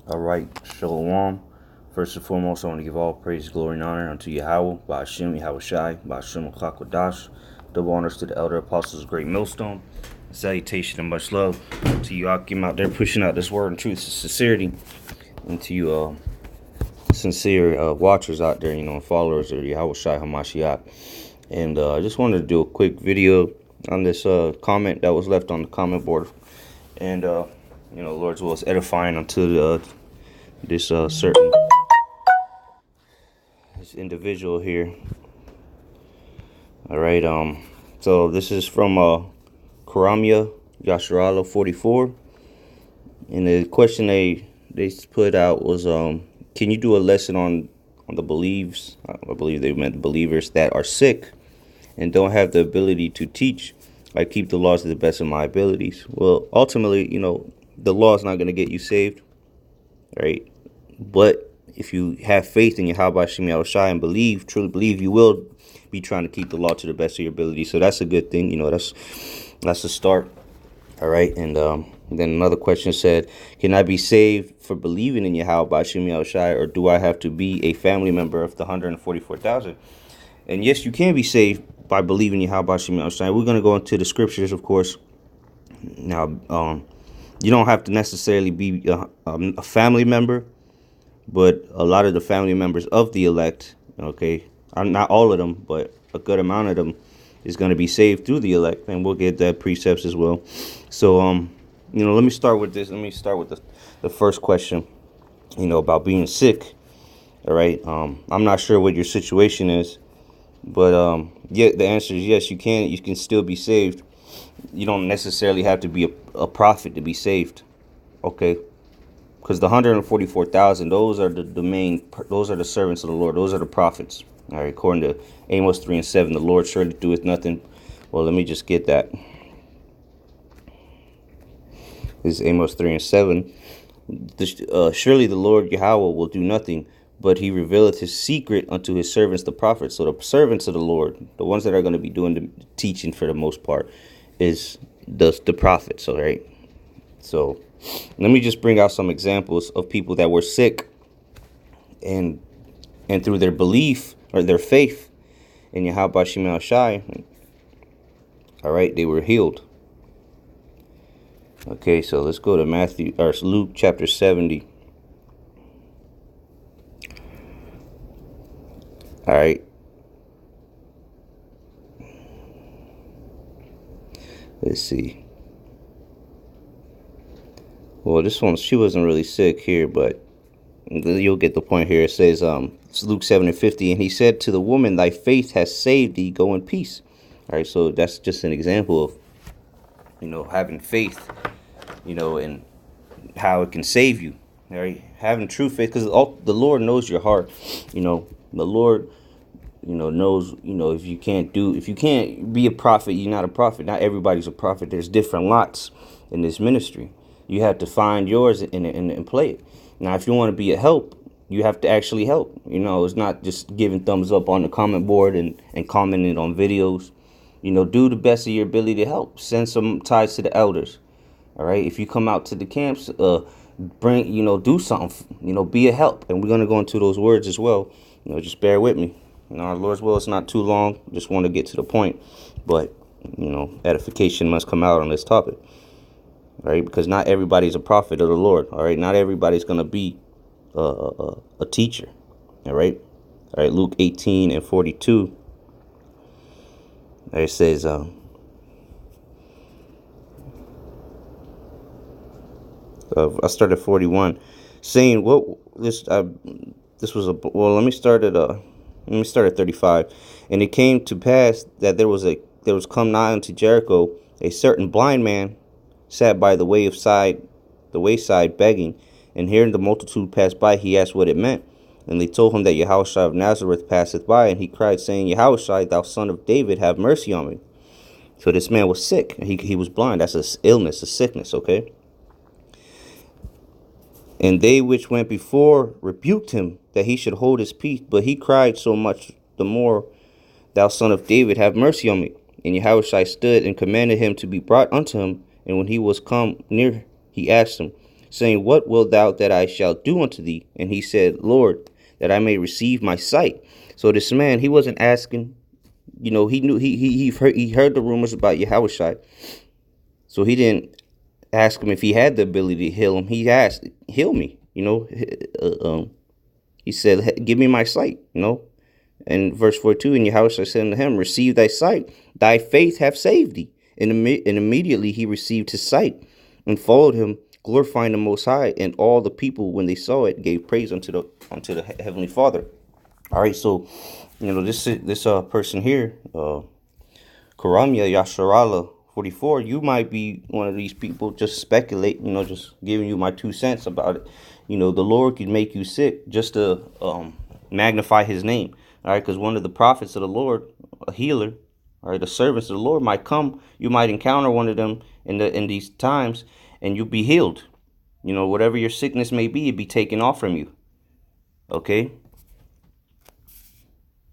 All right, Shalom. First and foremost, I want to give all praise, glory, and honor unto Yahweh, Ba'ashem, Yahweh Shai, Ba'ashem, Chakwadash. Double honors to the elder apostles, great millstone. Salutation and much love to you, Akim, out there pushing out this word and truth and sincerity. And to you, sincere watchers out there, followers of Yahweh Shai HaMashiach. And I just wanted to do a quick video on this comment that was left on the comment board. And, Lord's will is edifying unto this certain this individual here. All right, so this is from Karamia Yasharala 44, and the question they put out was, can you do a lesson on the beliefs? I believe they meant believers that are sick and don't have the ability to teach. I keep the laws to the best of my abilities. Well, ultimately, the law is not going to get you saved, right? But if you have faith in Yahweh Shem Yahushai and truly believe, you will be trying to keep the law to the best of your ability. So that's a good thing. That's a start. All right. And then another question said, can I be saved for believing in Yahweh Shem Yahushai, or do I have to be a family member of the 144,000? And yes, you can be saved by believing Yahweh Shem Yahushai. We're going to go into the scriptures, of course. Now, you don't have to necessarily be a family member, but a lot of the family members of the elect, okay, not all of them, but a good amount of them is going to be saved through the elect, and we'll get that precepts as well. So, let me start with this. Let me start with the first question, about being sick. All right. I'm not sure what your situation is, but yeah, the answer is yes. You can still be saved. You don't necessarily have to be a prophet to be saved. Okay. Because the 144,000, those are those are the servants of the Lord. Those are the prophets. All right, according to Amos 3 and 7, the Lord surely doeth nothing. Well, let me just get that. This is Amos 3 and 7. Surely the Lord Yahweh will do nothing, but he revealeth his secret unto his servants, the prophets. So the servants of the Lord, the ones that are going to be doing the teaching for the most part, is the prophets, all right? So let me just bring out some examples of people that were sick and through their belief or their faith in Yahweh Shem Shai, all right, they were healed. Okay, so let's go to Luke chapter 70. All right. Let's see. Well, this one, she wasn't really sick here, but you'll get the point here. It says, it's Luke 7:50, and he said to the woman, thy faith has saved thee, go in peace. All right, so that's just an example of, having faith, and how it can save you. All right, having true faith, because the Lord knows your heart. The Lord, knows, if you can't be a prophet, you're not a prophet. Not everybody's a prophet. There's different lots in this ministry. You have to find yours and play it. Now, if you want to be a help, you have to actually help. It's not just giving thumbs up on the comment board and commenting on videos. Do the best of your ability to help. Send some ties to the elders. All right. If you come out to the camps, do something. Be a help. And we're going to go into those words as well. Just bear with me. Our Lord's will is not too long. Just want to get to the point. But, edification must come out on this topic. All right, because not everybody's a prophet of the Lord. All right, not everybody's going to be a teacher. All right. Luke 18 and 42. It says, I started 41, saying, "What this was a well." Let me start at 35. And it came to pass that there was come nigh unto Jericho a certain blind man, sat by the wayside begging, and hearing the multitude pass by, he asked what it meant. And they told him that Yahushua of Nazareth passeth by, and he cried, saying, Yahushua, thou son of David, have mercy on me. So this man was sick. He was blind. That's an illness, a sickness, okay? And they which went before rebuked him that he should hold his peace, but he cried so much the more, thou son of David, have mercy on me. And Yahushua stood and commanded him to be brought unto him. And when he was come near, he asked him, saying, What wilt thou that I shall do unto thee? And he said, Lord, that I may receive my sight. So this man, he wasn't asking, he knew he heard the rumors about Yahushua. So he didn't ask him if he had the ability to heal him. He asked, heal me, he said, give me my sight. And verse 42, and Yahushua said unto him, receive thy sight, thy faith hath saved thee. And immediately he received his sight and followed him, glorifying the Most High. And all the people, when they saw it, gave praise unto the Heavenly Father. All right, so this person here, Karamia Yasharala 44. You might be one of these people just speculate, just giving you my 2 cents about it. The Lord could make you sick just to magnify His name. All right, because one of the prophets of the Lord, a healer, all right, the servants of the Lord might come. You might encounter one of them in these times, and you'll be healed. Whatever your sickness may be, it'd be taken off from you. Okay.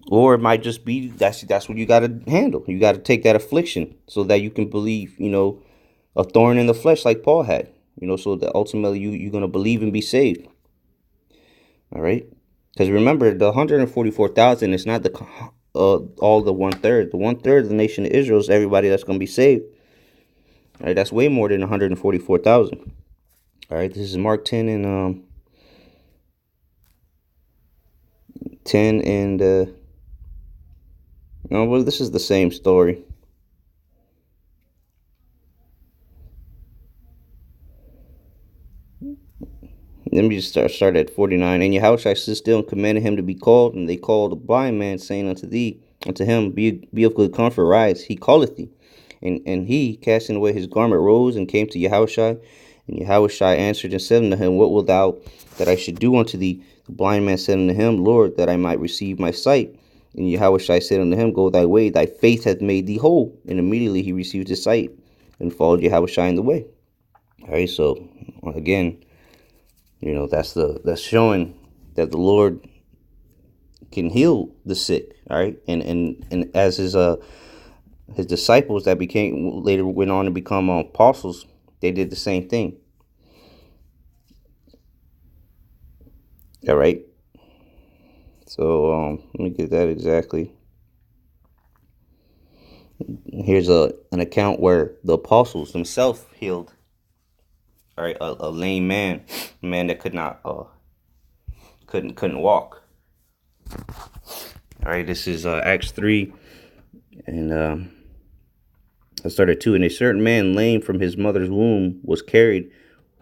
Or it might just be that's what you got to handle. You got to take that affliction so that you can believe, a thorn in the flesh like Paul had, so that ultimately you're going to believe and be saved. All right. Because remember, the 144,000 is not all the 1/3. The 1/3 of the nation of Israel is everybody that's going to be saved. All right. That's way more than 144,000. All right. This is Mark 10 and 10 and no, well, this is the same story. Let me just start at 49. And Yahushua stood still and commanded him to be called. And they called a blind man, saying unto him, Be of good comfort, rise, he calleth thee. And he, casting away his garment, rose and came to Yahushua. And Yahushua answered and said unto him, What wilt thou that I should do unto thee? The blind man said unto him, Lord, that I might receive my sight. And Yahushua said unto him, Go thy way, thy faith hath made thee whole. And immediately he received his sight and followed Yahushua in the way. All right, so again, that's showing that the Lord can heal the sick. All right, and as his disciples that later went on to become apostles, they did the same thing. All right. So let me get that exactly. Here's an account where the apostles themselves healed. All right, a lame man, a man that couldn't walk. All right, this is Acts 3, and I started 2. And a certain man, lame from his mother's womb, was carried,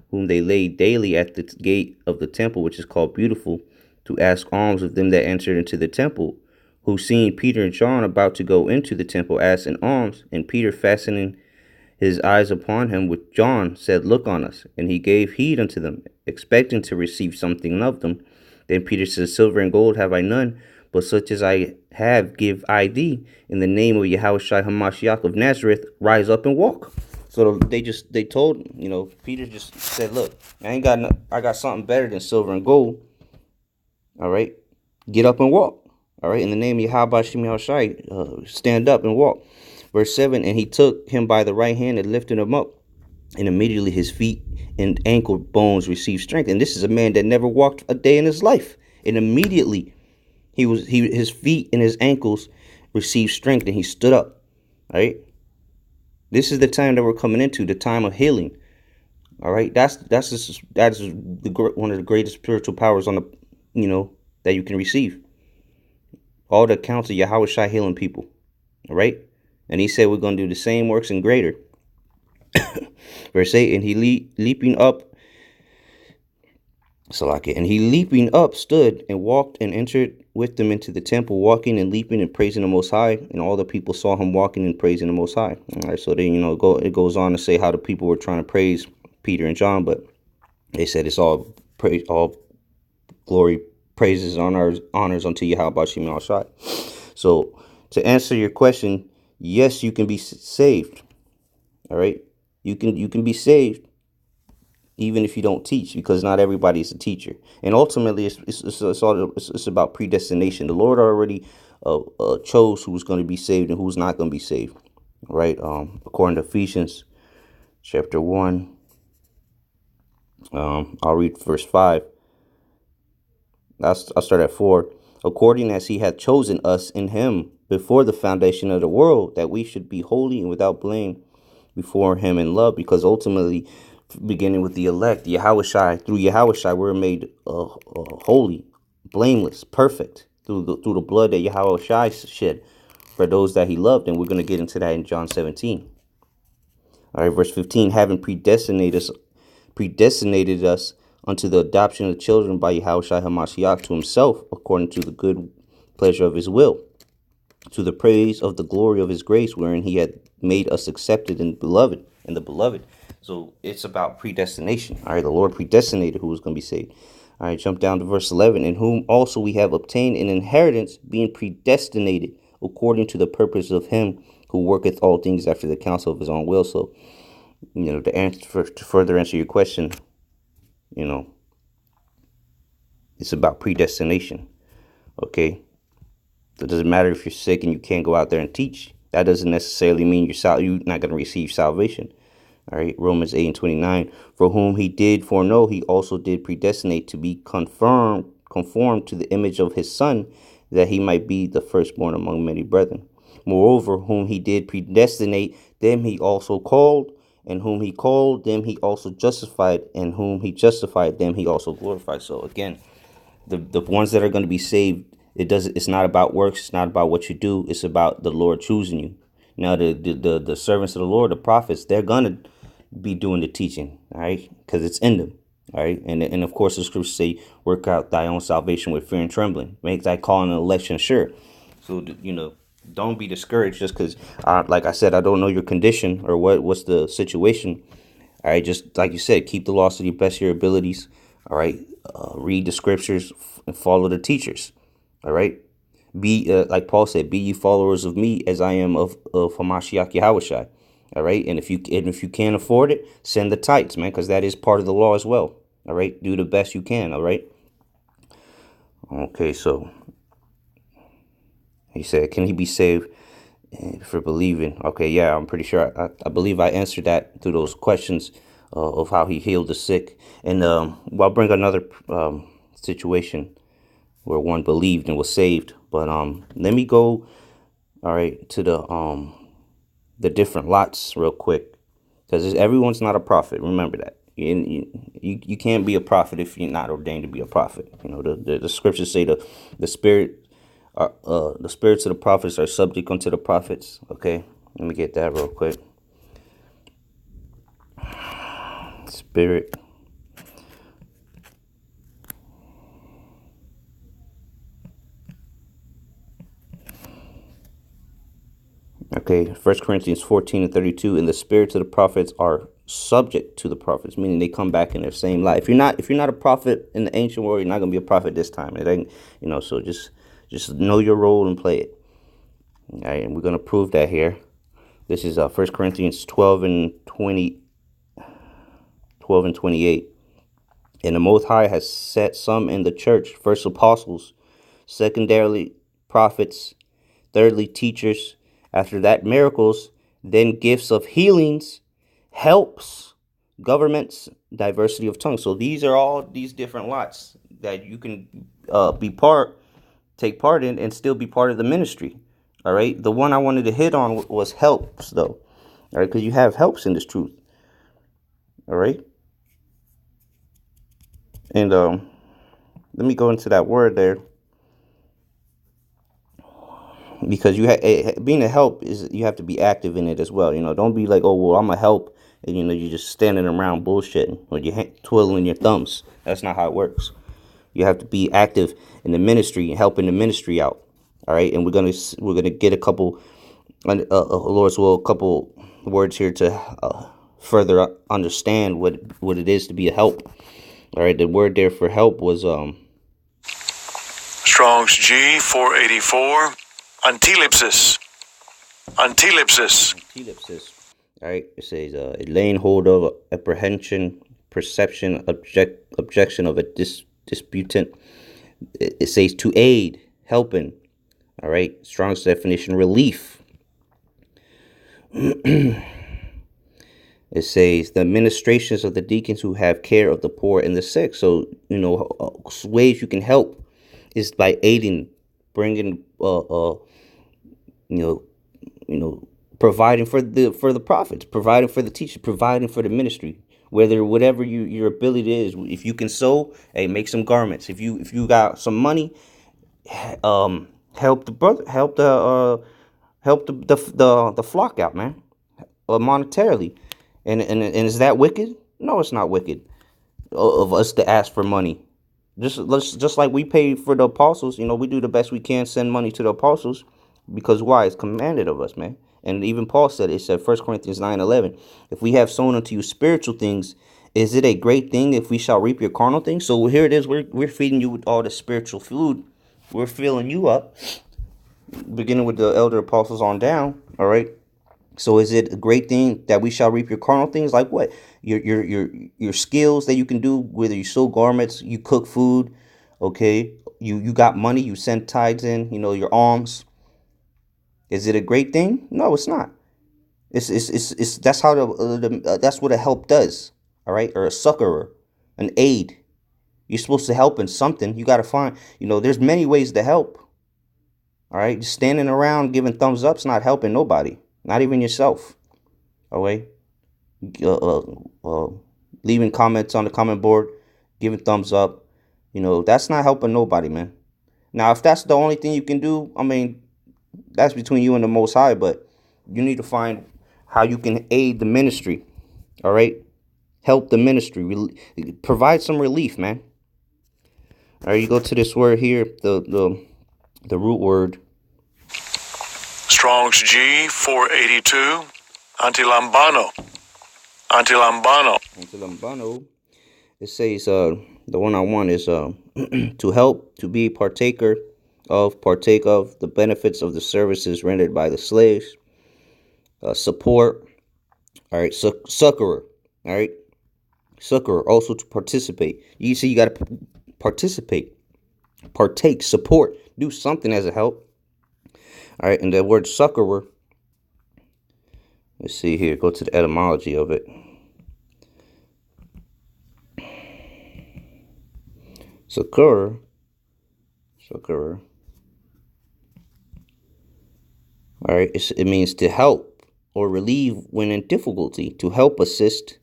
whom they laid daily at the gate of the temple, which is called Beautiful, to ask alms of them that entered into the temple, who seeing Peter and John about to go into the temple, asked an alms. And Peter, fastening his eyes upon him with John, said, Look on us. And he gave heed unto them, expecting to receive something of them. Then Peter said, Silver and gold have I none, but such as I have give I thee. In the name of Yahushua HaMashiach of Nazareth, rise up and walk. So they told, Peter just said, Look, I got something better than silver and gold. All right, get up and walk. All right, in the name of Yahushua, stand up and walk. Verse 7, and he took him by the right hand and lifted him up, and immediately his feet and ankle bones received strength. And this is a man that never walked a day in his life. And immediately his feet and his ankles received strength, and he stood up. All right, this is the time that we're coming into, the time of healing. All right, that's one of the greatest spiritual powers on the that you can receive. All the accounts of Yahushua healing people. All right. And he said we're going to do the same works and greater. Verse 8, and he leaping up stood and walked and entered with them into the temple, walking and leaping and praising the Most High. And all the people saw him walking and praising the Most High. All right, so then it goes on to say how the people were trying to praise Peter and John, but they said it's all praise, all glory, praises, honors unto Yahweh Shema Shai. So to answer your question, yes, you can be saved. All right, you can be saved even if you don't teach, because not everybody is a teacher. And ultimately, it's about predestination. The Lord already chose who's going to be saved and who's not going to be saved. All right, according to Ephesians chapter 1. I'll read verse 5. I'll start at 4. According as he hath chosen us in him before the foundation of the world, that we should be holy and without blame before him in love, because ultimately, beginning with the elect, Yahushai, through Yahushai, we're made holy, blameless, perfect through the blood that Yahushai shed for those that he loved. And we're going to get into that in John 17. All right, verse 15, having predestinated us unto the adoption of children by Yahushua HaMashiach to himself, according to the good pleasure of his will, to the praise of the glory of his grace, wherein he had made us accepted in the beloved. So it's about predestination. All right, the Lord predestinated who was going to be saved. All right, jump down to verse 11, in whom also we have obtained an inheritance, being predestinated according to the purpose of him who worketh all things after the counsel of his own will. So, to further answer your question, it's about predestination. Okay, so it doesn't matter if you're sick and you can't go out there and teach. That doesn't necessarily mean you're not going to receive salvation. All right, Romans 8:29. For whom he did foreknow, he also did predestinate to be conformed to the image of his Son, that he might be the firstborn among many brethren. Moreover, whom he did predestinate, them he also called, and whom he called, them he also justified, and whom he justified, them he also glorified. So again, the ones that are going to be saved, it's not about works, it's not about what you do, it's about the Lord choosing you. Now the servants of the Lord, the prophets, they're gonna be doing the teaching, all right, because it's in them. All right, and of course the scriptures say, work out thy own salvation with fear and trembling, make thy calling and election sure. So don't be discouraged just because, like I said, I don't know your condition or what's the situation. All right, just like you said, keep the laws to the best of your abilities. All right, read the scriptures and follow the teachers. All right, be like Paul said, be ye followers of me as I am of Hamashiach Yahushai. All right, and if you can't afford it, send the tithes, man, because that is part of the law as well. All right, do the best you can. All right. Okay, so he said, can he be saved for believing? Okay, yeah, I'm pretty sure. I believe I answered that through those questions of how he healed the sick. And I'll bring another situation where one believed and was saved. But let me go, all right, to the different lots real quick, because everyone's not a prophet. Remember that. You can't be a prophet if you're not ordained to be a prophet. The scriptures say the spirit. The spirits of the prophets are subject unto the prophets. Okay, let me get that real quick. Spirit. Okay, 1 Corinthians 14:32. And the spirits of the prophets are subject to the prophets, meaning they come back in their same life. If you're not a prophet in the ancient world, you're not gonna be a prophet this time. It ain't, so just know your role and play it. All right, and we're gonna prove that here. This is 1 Corinthians 12 and 28. And the Most High has set some in the church, first apostles, secondarily prophets, thirdly teachers, after that miracles, then gifts of healings, helps, governments, diversity of tongues. So these are all these different lots that you can take part in and still be part of the ministry. All right. The one I wanted to hit on was helps, though. All right, because you have helps in this truth. All right. And let me go into that word there, because being a help is, you have to be active in it as well. Don't be like, oh well, I'm a help, and you're just standing around bullshitting or you're twiddling your thumbs. That's not how it works. You have to be active in the ministry and helping the ministry out. All right, and we're gonna get a couple, Lord's will, a couple words here to further understand what it is to be a help. All right, the word there for help was Strong's G 484, antilipsis. All right, it says laying hold of, apprehension, perception, objection of a disputant. It says to aid, helping. All right, Strong's definition, relief. It says the administrations of the deacons who have care of the poor and the sick. So, ways you can help is by aiding, bringing, you know, providing for the prophets, providing for the teacher, providing for the ministry. Whatever your ability is, if you can sew, hey, make some garments. If you got some money, help the brother, help the flock out, man, monetarily. And is that wicked? No, it's not wicked of us to ask for money. Just like we pay for the apostles, we do the best we can, send money to the apostles, because why? It's commanded of us, man. And even Paul said, it said 1 Corinthians 9:11, if we have sown unto you spiritual things, is it a great thing if we shall reap your carnal things? So here it is, we're feeding you with all the spiritual food. We're filling you up, beginning with the elder apostles on down, all right? So is it a great thing that we shall reap your carnal things? Like what? Your skills that you can do, whether you sew garments, you cook food, okay? You got money, you send tithes in, your alms. Is it a great thing? No, it's not. It's that's how that's what a help does, all right? Or a succorer, an aid. You're supposed to help in something. You got to find, there's many ways to help. All right, just standing around giving thumbs up's not helping nobody, not even yourself. All right, leaving comments on the comment board, giving thumbs up, that's not helping nobody, man. Now, if that's the only thing you can do, I mean, that's between you and the Most High, but you need to find how you can aid the ministry. All right, help the ministry, provide some relief, man. All right, you go to this word here, the root word. Strong's G 482. Antilambano. Antilambano. It says the one I want is to help, to be partake of the benefits of the services rendered by the slaves. Support. All right, succorer. All right, succorer. Also to participate. You see, you got to participate, partake, support, do something as a help. All right, and the word succorer, let's see here, go to the etymology of it. Succorer. All right, it means to help or relieve when in difficulty, to help assist.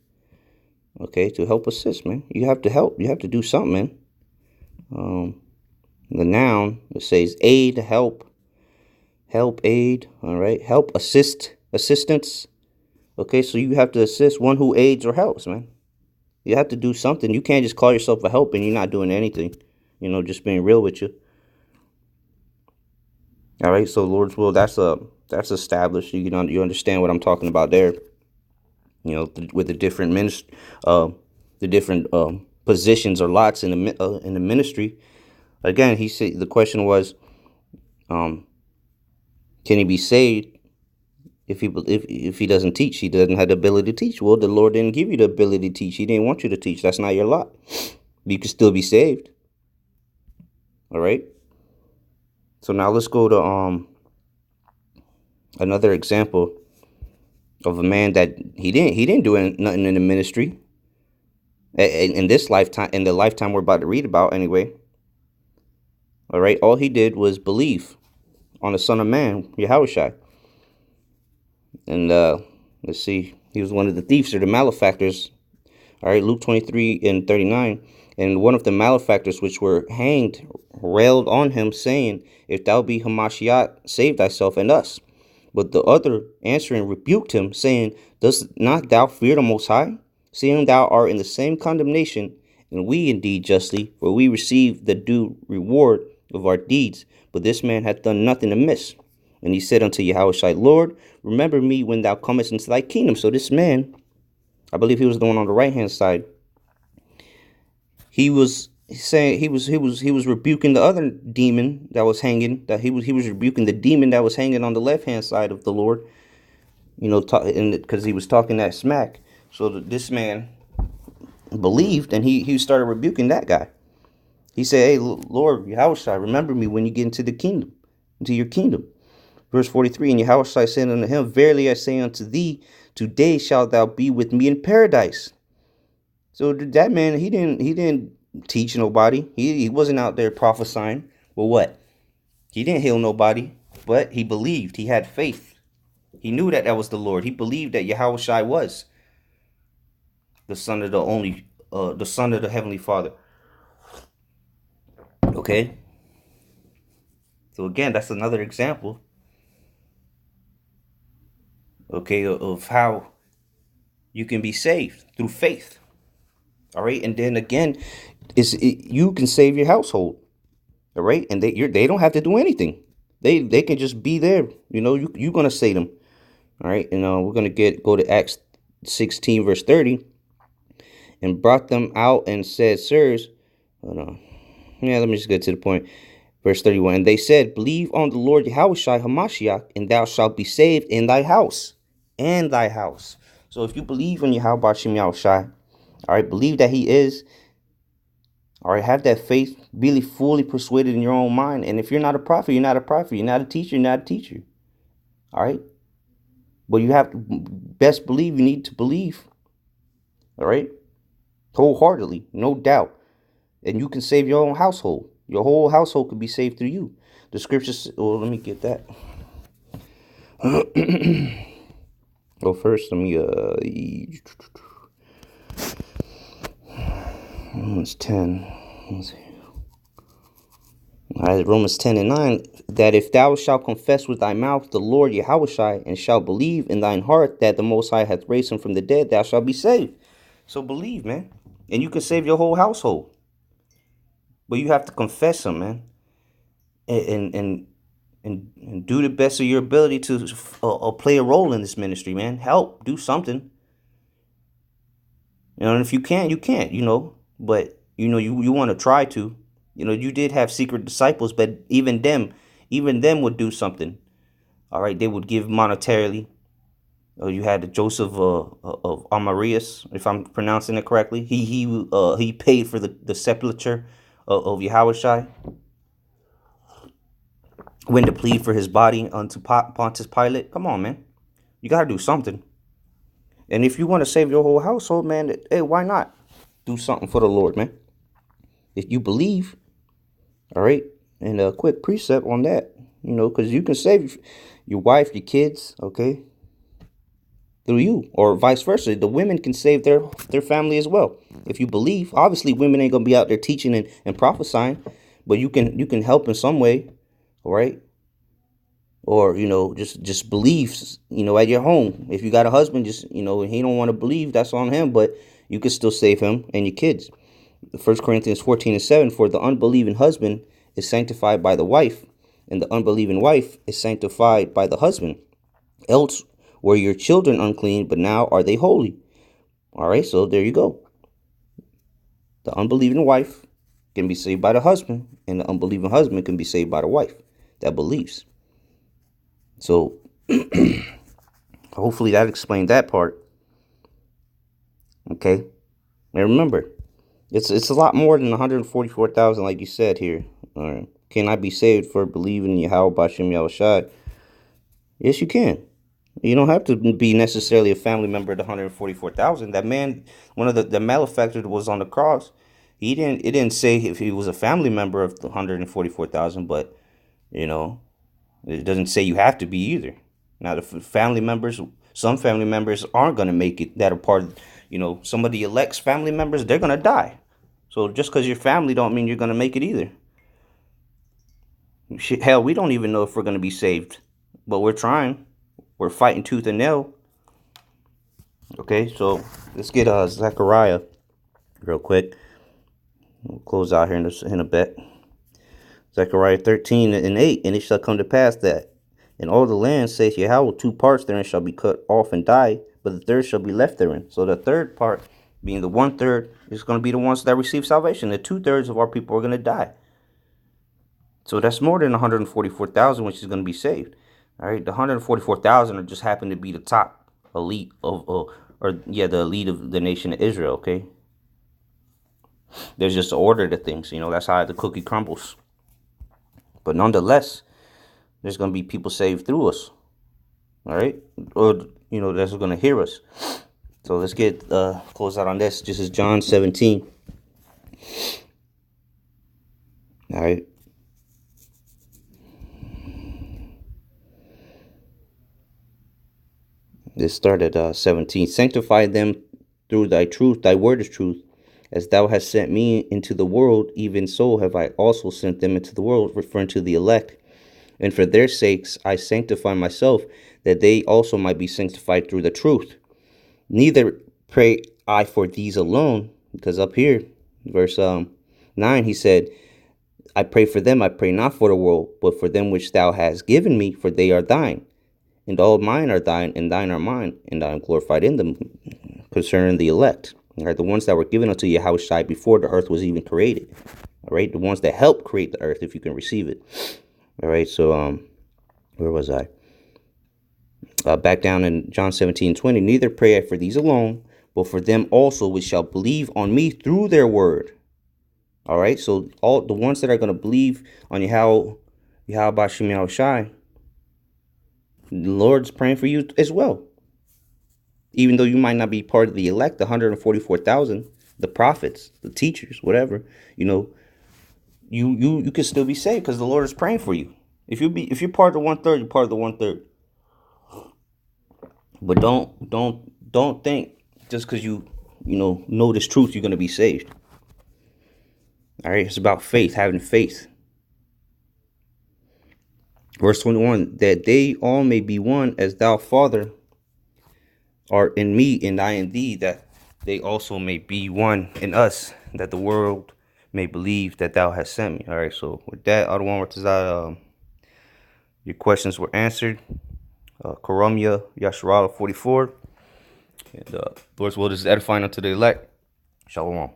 Okay, to help assist, man. You have to help. You have to do something, man. The noun, it says aid, help, aid. All right, help, assistance. Okay, so you have to assist one who aids or helps, man. You have to do something. You can't just call yourself a help and you're not doing anything. Just being real with you. All right, so Lord's will, that's established. You understand what I'm talking about there. With the different positions or lots in the ministry. Again, he said the question was, can he be saved if he doesn't teach? He doesn't have the ability to teach. Well, the Lord didn't give you the ability to teach. He didn't want you to teach. That's not your lot. You can still be saved. All right. So now let's go to another example of a man that he didn't do nothing in the ministry in this lifetime, in the lifetime we're about to read about anyway. All right, all he did was believe on the Son of Man, Yahushua. And let's see, he was one of the thieves or the malefactors. All right, Luke 23:39. And one of the malefactors which were hanged railed on him, saying, if thou be Hamashiach, save thyself and us. But the other answering rebuked him, saying, dost not thou fear the Most High, seeing thou art in the same condemnation, and we indeed justly, for we receive the due reward of our deeds. But this man hath done nothing amiss. And he said unto Yahushua, Lord, remember me when thou comest into thy kingdom. So this man, I believe he was the one on the right hand side. He was saying he was rebuking the other demon that was hanging. That he was rebuking the demon that was hanging on the left hand side of the Lord. Because he was talking that smack. So this man believed, and he started rebuking that guy. He said, hey, Lord Yahushua, remember me when you get into the kingdom, into your kingdom. Verse 43, and Yahushua said unto him, verily I say unto thee, today shalt thou be with me in paradise. So that man, he didn't teach nobody. He wasn't out there prophesying. Well, what? He didn't heal nobody, but he believed. He had faith. He knew that that was the Lord. He believed that Yahushua was the son of the son of the Heavenly Father. Okay? So again, that's another example, okay, of how you can be saved through faith. All right? And then again, you can save your household. All right? And they don't have to do anything. They can just be there. You know, you're going to save them. All right? And we're going to go to Acts 16 verse 30. And brought them out and said, sirs, hold on. Yeah, let me just get to the point. Verse 31, and they said, believe on the Lord Yahushua Hamashiach, and thou shalt be saved in thy house. And thy house. So if you believe in Yahweh Shem Yahushua, all right, believe that he is, all right, have that faith, really fully persuaded in your own mind. And if you're not a prophet, you're not a prophet. You're not a teacher, you're not a teacher. All right? But you have to best believe, you need to believe. All right? Wholeheartedly, no doubt. And you can save your own household. Your whole household could be saved through you. The scriptures, well, let me get that. Well, first, let me, Romans 10. Let's see. All right, Romans 10 and 9, that if thou shalt confess with thy mouth the Lord Yahushua, and shalt believe in thine heart that the Most High hath raised him from the dead, thou shalt be saved. So believe, man. And you can save your whole household. But you have to confess him, man. And do the best of your ability to play a role in this ministry, man. Help, do something. You know, and if you can't, you can't, you know. But, you know, you want to try to. You know, you did have secret disciples, but even them would do something. All right, they would give monetarily. You had Joseph of Arimathea, if I'm pronouncing it correctly. He paid for the sepulture of Yahushua. Went to plead for his body unto Pontius Pilate. Come on, man. You got to do something. And if you want to save your whole household, man, hey, why not? Do something for the Lord, man. If you believe, all right? And a quick precept on that, you know, because you can save your wife, your kids, okay, through you, or vice versa. The women can save their family as well. If you believe, obviously women ain't going to be out there teaching and prophesying, but you can help in some way. All right. Or, you know, just believe, you know, at your home. If you got a husband, just, you know, he don't want to believe, that's on him, but you can still save him and your kids. 1 Corinthians 14 and 7, for the unbelieving husband is sanctified by the wife, and the unbelieving wife is sanctified by the husband. Else were your children unclean, but now are they holy. All right, so there you go. The unbelieving wife can be saved by the husband, and the unbelieving husband can be saved by the wife that believes. So hopefully that explained that part. Okay. And remember, it's a lot more than 144,000 like you said here. All right. Can I be saved for believing in Yahweh Bashem Yahushua? Yes, you can. You don't have to be necessarily a family member of the 144,000. That man, one of the malefactors was on the cross. It didn't say if he was a family member of the 144,000, but, you know, it doesn't say you have to be either. Now, the family members, some family members aren't going to make it, that are part of, you know, some of the elect's family members, they're going to die. So just because you're family don't mean you're going to make it either. Hell, we don't even know if we're going to be saved, but we're trying. We're fighting tooth and nail. Okay, so let's get Zechariah real quick. We'll close out here in a bit. Zechariah 13 and 8, and it shall come to pass that in all the land, saith Yahweh, 2 parts therein shall be cut off and die, but the third shall be left therein. So the third part, being the 1/3, is going to be the ones that receive salvation. The 2/3 of our people are going to die. So that's more than 144,000, which is going to be saved. All right, the 144,000 are just happen to be the top elite the elite of the nation of Israel. Okay, there's just an order to things. You know, that's how the cookie crumbles. But nonetheless, there's going to be people saved through us. All right, or that's going to hear us. So let's get close out on this. This is John 17. All right. This started 17. Sanctify them through thy truth. Thy word is truth. As thou hast sent me into the world, even so have I also sent them into the world, referring to the elect. And for their sakes I sanctify myself, that they also might be sanctified through the truth. Neither pray I for these alone, because up here, verse 9, he said, I pray for them, I pray not for the world, but for them which thou hast given me, for they are thine. And all mine are thine, and thine are mine, and I am glorified in them, concerning the elect. All right, the ones that were given unto Yahushua before the earth was even created. All right, the ones that helped create the earth, if you can receive it. All right, so where was I? Back down in John 17:20. Neither pray I for these alone, but for them also which shall believe on me through their word. All right, so all the ones that are going to believe on Yahweh Bashim Yahushai, the Lord's praying for you as well. Even though you might not be part of the elect, the 144,000, the prophets, the teachers, whatever, you can still be saved because the Lord is praying for you. If you're part of the 1/3, you're part of the 1/3. But don't think just because you know this truth, you're gonna be saved. All right, it's about faith, having faith. Verse 21, that they all may be one, as thou, Father, art in me, and I in thee, that they also may be one in us, that the world may believe that thou hast sent me. All right, so with that, your questions were answered. Karomia Yasharala 44. And Lord's will is edifying unto the elect. Shalom.